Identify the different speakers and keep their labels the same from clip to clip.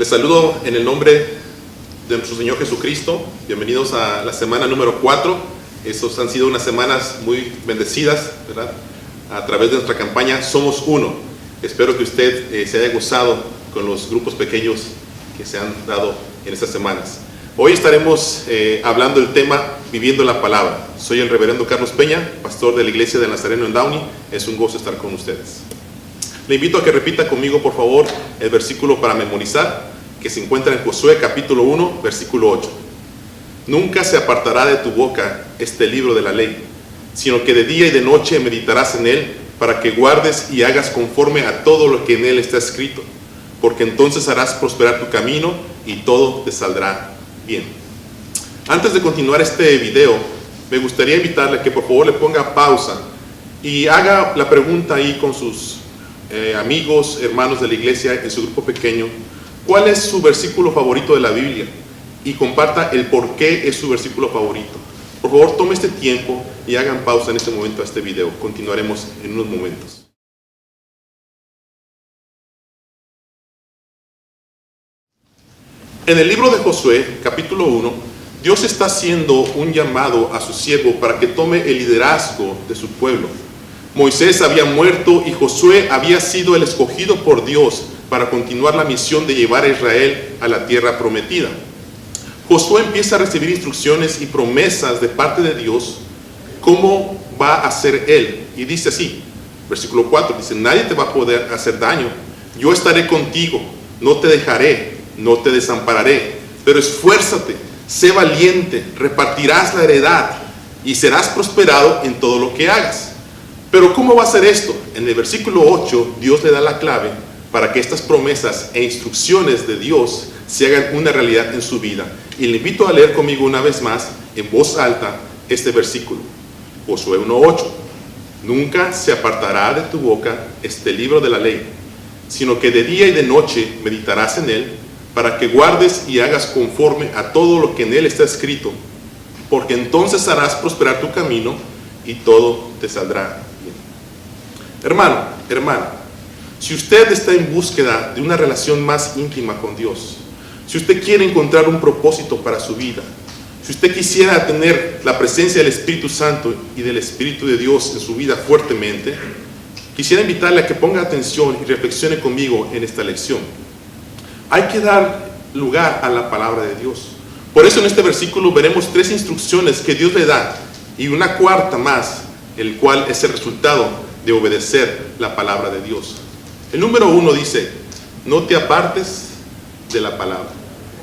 Speaker 1: Les saludo en el nombre de nuestro Señor Jesucristo. Bienvenidos a la semana número 4. Estos han sido unas semanas muy bendecidas, ¿verdad? A través de nuestra campaña Somos Uno. Espero que usted se haya gozado con los grupos pequeños que se han dado en estas semanas. Hoy estaremos hablando del tema Viviendo la Palabra. Soy el reverendo Carlos Peña, pastor de la iglesia de Nazareno en Downey. Es un gozo estar con ustedes. Le invito a que repita conmigo, por favor, el versículo para memorizar, que se encuentra en Josué capítulo 1, versículo 8. Nunca se apartará de tu boca este libro de la ley, sino que de día y de noche meditarás en él, para que guardes y hagas conforme a todo lo que en él está escrito, porque entonces harás prosperar tu camino y todo te saldrá bien. Antes de continuar este video, me gustaría invitarle a que por favor le ponga pausa y haga la pregunta ahí con sus amigos, hermanos de la iglesia, en su grupo pequeño, ¿cuál es su versículo favorito de la Biblia? Y comparta el por qué es su versículo favorito. Por favor, tome este tiempo y hagan pausa en este momento a este video. Continuaremos en unos momentos. En el libro de Josué, capítulo 1, Dios está haciendo un llamado a su siervo para que tome el liderazgo de su pueblo. Moisés había muerto y Josué había sido el escogido por Dios para continuar la misión de llevar a Israel a la tierra prometida. Josué empieza a recibir instrucciones y promesas de parte de Dios, cómo va a ser él. Y dice así, versículo 4, dice, nadie te va a poder hacer daño. Yo estaré contigo, no te dejaré, no te desampararé, pero esfuérzate, sé valiente, repartirás la heredad y serás prosperado en todo lo que hagas. Pero ¿cómo va a ser esto? En el versículo 8, Dios le da la clave para que estas promesas e instrucciones de Dios se hagan una realidad en su vida. Y le invito a leer conmigo una vez más, en voz alta, este versículo. Josué 1:8. Nunca se apartará de tu boca este libro de la ley, sino que de día y de noche meditarás en él, para que guardes y hagas conforme a todo lo que en él está escrito, porque entonces harás prosperar tu camino y todo te saldrá bien. Hermano, hermana, si usted está en búsqueda de una relación más íntima con Dios, si usted quiere encontrar un propósito para su vida, si usted quisiera tener la presencia del Espíritu Santo y del Espíritu de Dios en su vida fuertemente, quisiera invitarle a que ponga atención y reflexione conmigo en esta lección. Hay que dar lugar a la palabra de Dios. Por eso en este versículo veremos 3 instrucciones que Dios le da y una cuarta más, el cual es el resultado de obedecer la palabra de Dios. El número 1 dice, no te apartes de la palabra.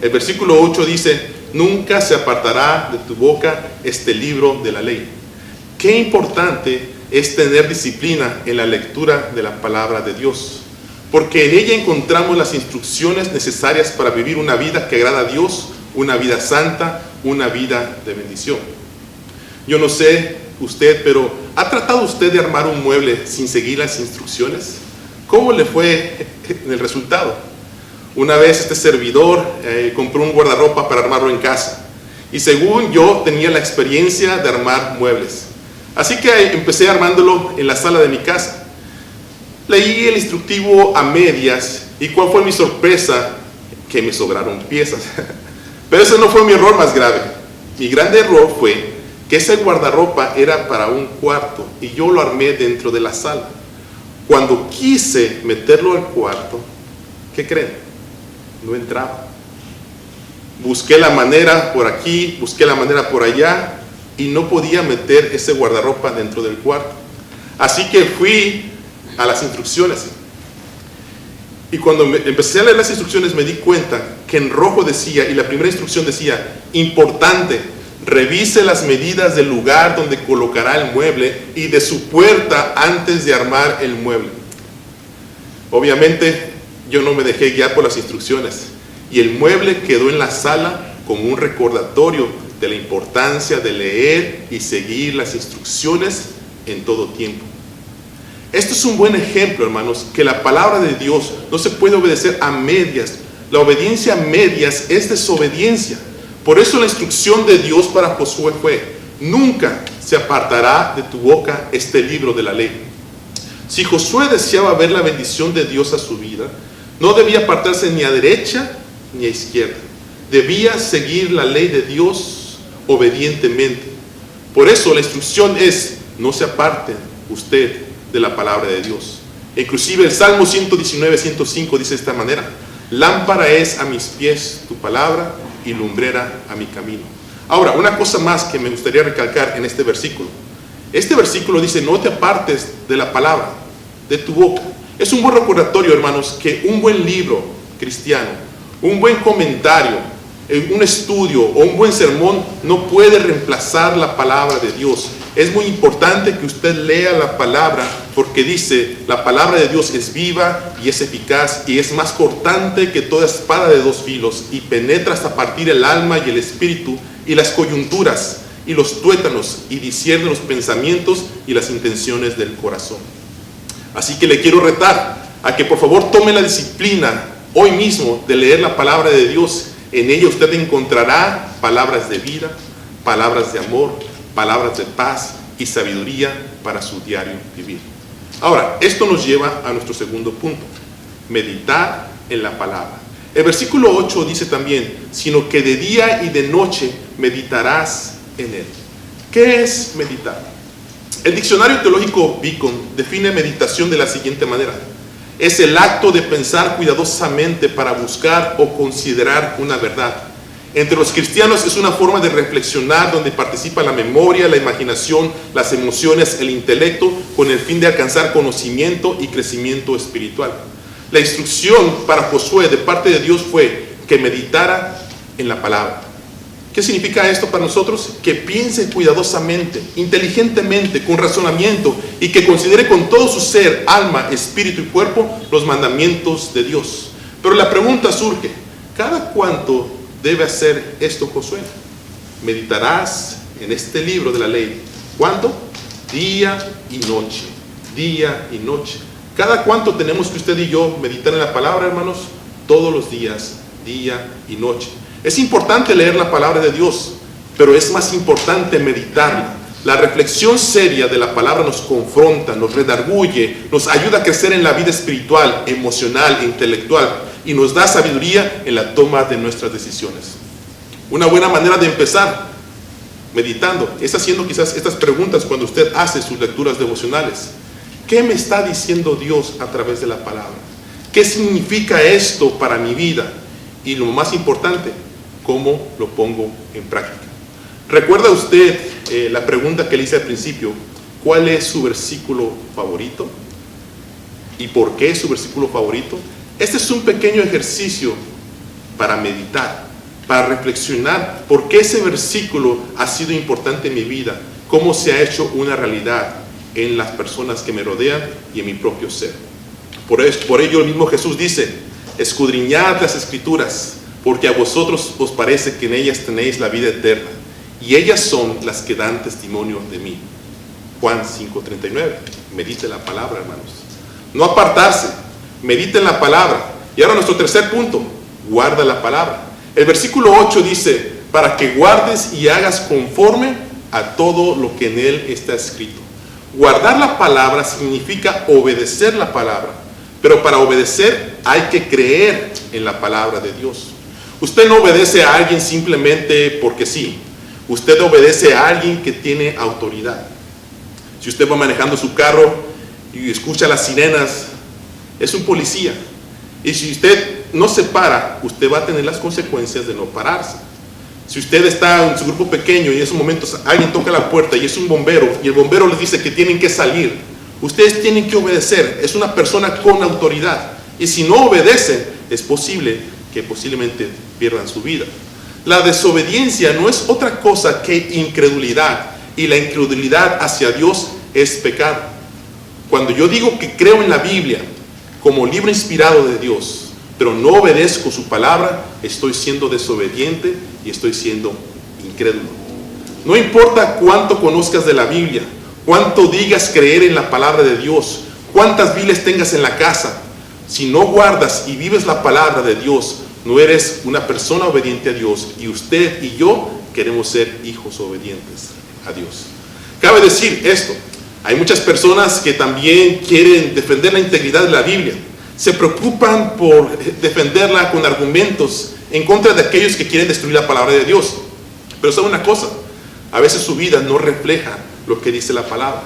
Speaker 1: El versículo 8 dice, nunca se apartará de tu boca este libro de la ley. Qué importante es tener disciplina en la lectura de la palabra de Dios, porque en ella encontramos las instrucciones necesarias para vivir una vida que agrada a Dios, una vida santa, una vida de bendición. Yo no sé usted, pero ¿ha tratado usted de armar un mueble sin seguir las instrucciones? ¿Cómo le fue en el resultado? Una vez este servidor compró un guardarropa para armarlo en casa. Y según yo tenía la experiencia de armar muebles. Así que empecé armándolo en la sala de mi casa. Leí el instructivo a medias y ¿cuál fue mi sorpresa? Que me sobraron piezas. Pero ese no fue mi error más grave. Mi gran error fue que ese guardarropa era para un cuarto y yo lo armé dentro de la sala. Cuando quise meterlo al cuarto, ¿qué creen? No entraba. Busqué la manera por aquí, busqué la manera por allá y no podía meter ese guardarropa dentro del cuarto. Así que fui a las instrucciones. Y cuando empecé a leer las instrucciones me di cuenta que en rojo decía, y la primera instrucción decía, importante, revise las medidas del lugar donde colocará el mueble y de su puerta antes de armar el mueble. Obviamente yo no me dejé guiar por las instrucciones y el mueble quedó en la sala como un recordatorio de la importancia de leer y seguir las instrucciones en todo tiempo. Esto es un buen ejemplo, hermanos, que la palabra de Dios no se puede obedecer a medias. La obediencia a medias es desobediencia. Por eso la instrucción de Dios para Josué fue, nunca se apartará de tu boca este libro de la ley. Si Josué deseaba ver la bendición de Dios a su vida, no debía apartarse ni a derecha ni a izquierda. Debía seguir la ley de Dios obedientemente. Por eso la instrucción es: no se aparte usted de la palabra de Dios. Inclusive el Salmo 119, 105 dice de esta manera: lámpara es a mis pies tu palabra y lumbrera a mi camino. Ahora, una cosa más que me gustaría recalcar en este versículo. Este versículo dice: no te apartes de la palabra, de tu boca. Es un buen recordatorio, hermanos, que un buen libro cristiano, un buen comentario, un estudio o un buen sermón no puede reemplazar la palabra de Dios. Es muy importante que usted lea la palabra, porque dice: la palabra de Dios es viva y es eficaz y es más cortante que toda espada de dos filos, y penetra hasta partir el alma y el espíritu y las coyunturas y los tuétanos, y discierne los pensamientos y las intenciones del corazón. Así que le quiero retar a que por favor tome la disciplina hoy mismo de leer la palabra de Dios. En ella usted encontrará palabras de vida, palabras de amor, palabras de paz y sabiduría para su diario vivir. Ahora, esto nos lleva a nuestro segundo punto: meditar en la palabra. El versículo 8 dice también: sino que de día y de noche meditarás en él. ¿Qué es meditar? El diccionario teológico Beacon define meditación de la siguiente manera: es el acto de pensar cuidadosamente para buscar o considerar una verdad. Entre los cristianos es una forma de reflexionar donde participa la memoria, la imaginación, las emociones, el intelecto, con el fin de alcanzar conocimiento y crecimiento espiritual. La instrucción para Josué de parte de Dios fue que meditara en la palabra. ¿Qué significa esto para nosotros? Que piense cuidadosamente, inteligentemente, con razonamiento, y que considere con todo su ser, alma, espíritu y cuerpo los mandamientos de Dios. Pero la pregunta surge: ¿cada cuánto debe hacer esto Josué? Meditarás en este libro de la ley. ¿Cuánto? Día y noche. Día y noche. ¿Cada cuánto tenemos que usted y yo meditar en la palabra, hermanos? Todos los días, día y noche. Es importante leer la palabra de Dios, pero es más importante meditarla. La reflexión seria de la palabra nos confronta, nos redarguye, nos ayuda a crecer en la vida espiritual, emocional e intelectual, y nos da sabiduría en la toma de nuestras decisiones. Una buena manera de empezar meditando es haciendo quizás estas preguntas cuando usted hace sus lecturas devocionales. ¿Qué me está diciendo Dios a través de la palabra? ¿Qué significa esto para mi vida? Y lo más importante, ¿cómo lo pongo en práctica? ¿Recuerda usted la pregunta que le hice al principio? ¿Cuál es su versículo favorito? ¿Y por qué es su versículo favorito? Este es un pequeño ejercicio para meditar, para reflexionar por qué ese versículo ha sido importante en mi vida, cómo se ha hecho una realidad en las personas que me rodean y en mi propio ser. Por ello el mismo Jesús dice: escudriñad las Escrituras, porque a vosotros os parece que en ellas tenéis la vida eterna, y ellas son las que dan testimonio de mí. Juan 5:39. Medite la palabra, hermanos. No apartarse, medite en la palabra. Y ahora nuestro tercer punto: guarda la palabra. El versículo 8 dice: para que guardes y hagas conforme a todo lo que en él está escrito. Guardar la palabra significa obedecer la palabra, pero para obedecer hay que creer en la palabra de Dios. Usted no obedece a alguien simplemente porque sí. Usted obedece a alguien que tiene autoridad. Si usted va manejando su carro y escucha las sirenas, es un policía. Y si usted no se para, usted va a tener las consecuencias de no pararse. Si usted está en su grupo pequeño y en esos momentos alguien toca la puerta y es un bombero, y el bombero les dice que tienen que salir, ustedes tienen que obedecer. Es una persona con autoridad. Y si no obedecen, es posible que posiblemente pierdan su vida. La desobediencia no es otra cosa que incredulidad, y la incredulidad hacia Dios es pecado. Cuando yo digo que creo en la Biblia como libro inspirado de Dios, pero no obedezco su palabra, estoy siendo desobediente y estoy siendo incrédulo. No importa cuánto conozcas de la Biblia, cuánto digas creer en la palabra de Dios, cuántas Biblias tengas en la casa, si no guardas y vives la palabra de Dios, no eres una persona obediente a Dios, y usted y yo queremos ser hijos obedientes a Dios. Cabe decir esto: hay muchas personas que también quieren defender la integridad de la Biblia. Se preocupan por defenderla con argumentos en contra de aquellos que quieren destruir la palabra de Dios. Pero sabe una cosa, a veces su vida no refleja lo que dice la palabra.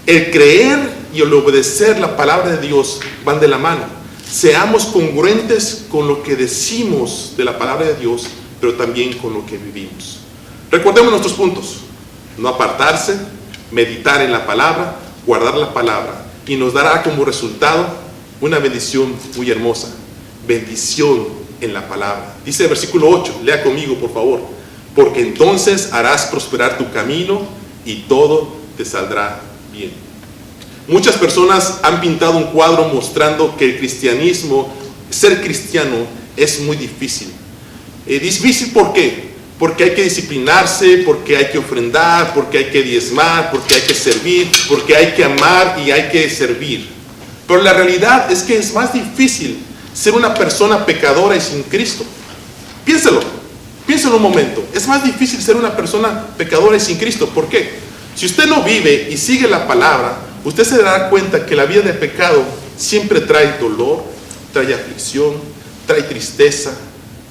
Speaker 1: El creer y el obedecer la palabra de Dios van de la mano. Seamos congruentes con lo que decimos de la palabra de Dios, pero también con lo que vivimos. Recordemos nuestros puntos: no apartarse, meditar en la palabra, guardar la palabra, y nos dará como resultado una bendición muy hermosa. Bendición en la palabra. Dice el versículo 8, lea conmigo por favor: porque entonces harás prosperar tu camino y todo te saldrá bien. Muchas personas han pintado un cuadro mostrando que el cristianismo, ser cristiano, es muy difícil. ¿Difícil por qué? Porque hay que disciplinarse, porque hay que ofrendar, porque hay que diezmar, porque hay que servir, porque hay que amar y hay que servir. Pero la realidad es que es más difícil ser una persona pecadora y sin Cristo. Piénselo un momento. Es más difícil ser una persona pecadora y sin Cristo. ¿Por qué? Si usted no vive y sigue la palabra, usted se dará cuenta que la vida de pecado siempre trae dolor, trae aflicción, trae tristeza,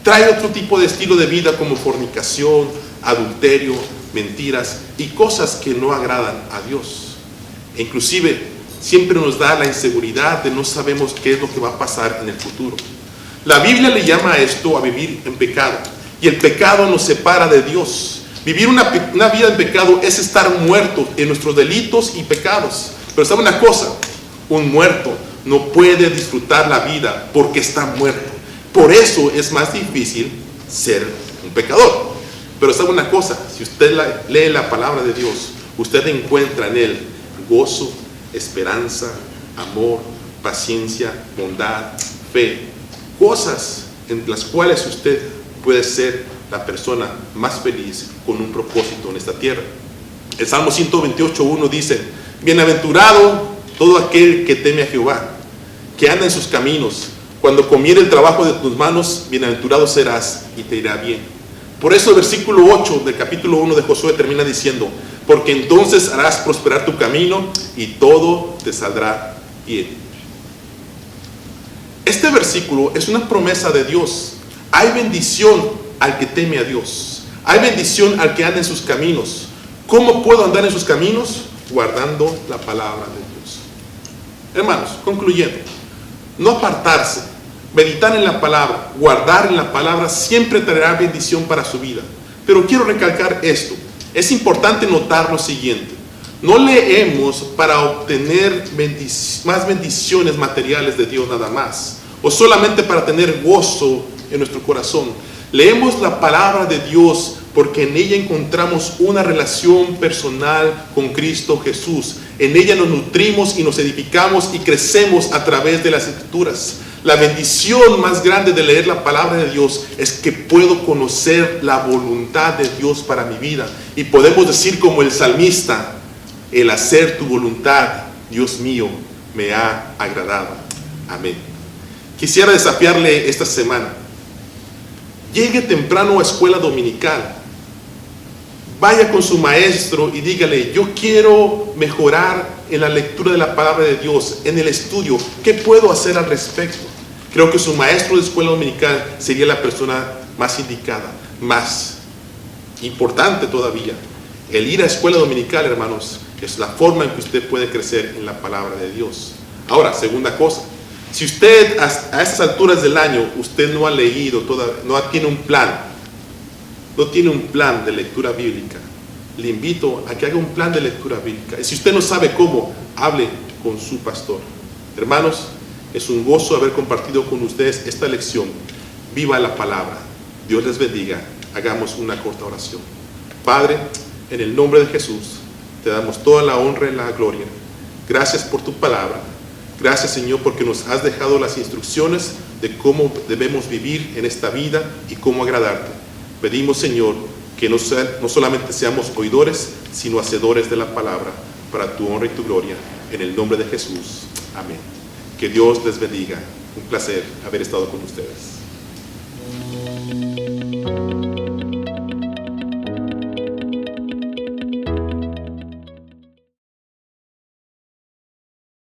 Speaker 1: trae otro tipo de estilo de vida como fornicación, adulterio, mentiras y cosas que no agradan a Dios. E inclusive siempre nos da la inseguridad de no sabemos qué es lo que va a pasar en el futuro. La Biblia le llama a esto a vivir en pecado, y el pecado nos separa de Dios. Vivir una vida en pecado es estar muertos en nuestros delitos y pecados. Pero sabe una cosa, un muerto no puede disfrutar la vida porque está muerto. Por eso es más difícil ser un pecador. Pero sabe una cosa, si usted lee la palabra de Dios, usted encuentra en él gozo, esperanza, amor, paciencia, bondad, fe. Cosas en las cuales usted puede ser la persona más feliz con un propósito en esta tierra. El Salmo 128:1 dice: bienaventurado todo aquel que teme a Jehová, que anda en sus caminos. Cuando comiere el trabajo de tus manos, bienaventurado serás y te irá bien. Por eso el versículo 8 del capítulo 1 de Josué termina diciendo: porque entonces harás prosperar tu camino y todo te saldrá bien. Este versículo es una promesa de Dios. Hay bendición al que teme a Dios. Hay bendición al que anda en sus caminos. ¿Cómo puedo andar en sus caminos? Guardando la palabra de Dios. Hermanos, concluyendo, no apartarse, meditar en la palabra, guardar en la palabra siempre traerá bendición para su vida. Pero quiero recalcar esto. Es importante notar lo siguiente: no leemos para obtener más bendiciones materiales de Dios nada más, o solamente para tener gozo en nuestro corazón. Leemos la palabra de Dios porque en ella encontramos una relación personal con Cristo Jesús. En ella nos nutrimos y nos edificamos y crecemos a través de las Escrituras. La bendición más grande de leer la palabra de Dios es que puedo conocer la voluntad de Dios para mi vida. Y podemos decir como el salmista: el hacer tu voluntad, Dios mío, me ha agradado. Amén. Quisiera desafiarle esta semana: llegue temprano a escuela dominical. Vaya con su maestro y dígale: yo quiero mejorar en la lectura de la palabra de Dios, en el estudio. ¿Qué puedo hacer al respecto? Creo que su maestro de escuela dominical sería la persona más indicada, más importante todavía. El ir a escuela dominical, hermanos, es la forma en que usted puede crecer en la palabra de Dios. Ahora, segunda cosa: si usted a estas alturas del año usted no ha leído, no tiene un plan de lectura bíblica, le invito a que haga un plan de lectura bíblica. Y si usted no sabe cómo, hable con su pastor. Hermanos, es un gozo haber compartido con ustedes esta lección. Viva la palabra. Dios les bendiga. Hagamos una corta oración. Padre, en el nombre de Jesús, te damos toda la honra y la gloria. Gracias por tu palabra. Gracias, Señor, porque nos has dejado las instrucciones de cómo debemos vivir en esta vida y cómo agradarte. Pedimos, Señor, que no solamente seamos oidores, sino hacedores de la palabra, para tu honra y tu gloria. En el nombre de Jesús. Amén. Que Dios les bendiga. Un placer haber estado con ustedes.